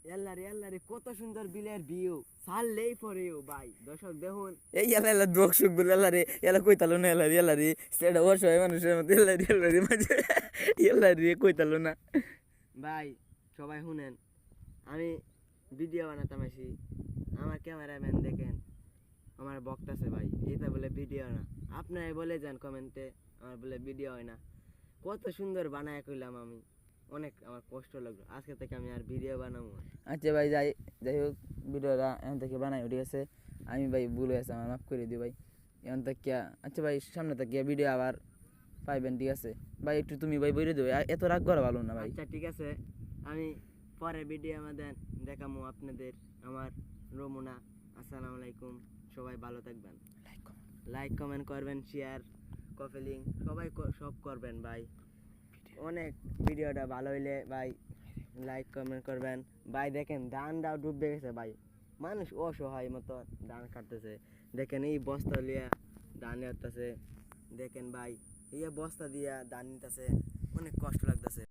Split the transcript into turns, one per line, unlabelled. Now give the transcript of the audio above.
এল্লারে কত সুন্দর বিলের ভিউ ছাড়লেই পরেও ভাই দর্শক দেখুন।
এই এলা দর্শক বলে এলারে এলা কইতালো না এলারে সেটা অসহায় মানুষের মধ্যে এলারে মাঝে এলারে কইতালো না।
ভাই সবাই শুনেন, আমি ভিডিও বানাতাম আসি, আমার ক্যামেরাম্যান দেখেন আমার বক্তাছে ভাই, এটা বলে ভিডিও না। আপনারাই বলে যান কমেন্টে আমার বলে ভিডিও হয় না। কত সুন্দর বানায় কইলাম আমি, অনেক আমার কষ্ট লাগলো, আজকে থেকে আমি আর ভিডিও বানাবো না।
আচ্ছা ভাই যাই হোক ভিডিওটা এখন থেকে বানাই ঠিক আছে। আমি ভাই ভুল হয়েছে আমার মাফ করে দিই ভাই এখন থেকে। আচ্ছা ভাই সামনে থেকে ভিডিও আবার পাইবেন ঠিক আছে ভাই। একটু তুমি ভাই বলে দেবে এত রাগ করা ভালো না ভাই।
আচ্ছা ঠিক আছে, আমি পরে ভিডিও আমাদের দেখাবো আপনাদের। আমার রমুনা, আসসালামু আলাইকুম, সবাই ভালো থাকবেন, লাইক কমেন্ট করবেন, শেয়ার কপি সবাই সব করবেন ভাই। অনেক ভিডিওটা ভালো হইলে ভাই লাইক কমেন্ট করবেন ভাই। দেখেন ধানটাও ডুবে গেছে ভাই, মানুষ অসহায় মতো ধান কাটতেছে। দেখেন এই বস্তা লিয়া ধান নিতেছে, দেখেন ভাই এই বস্তা দিয়া ধান নিতেছে, অনেক কষ্ট লাগতেছে।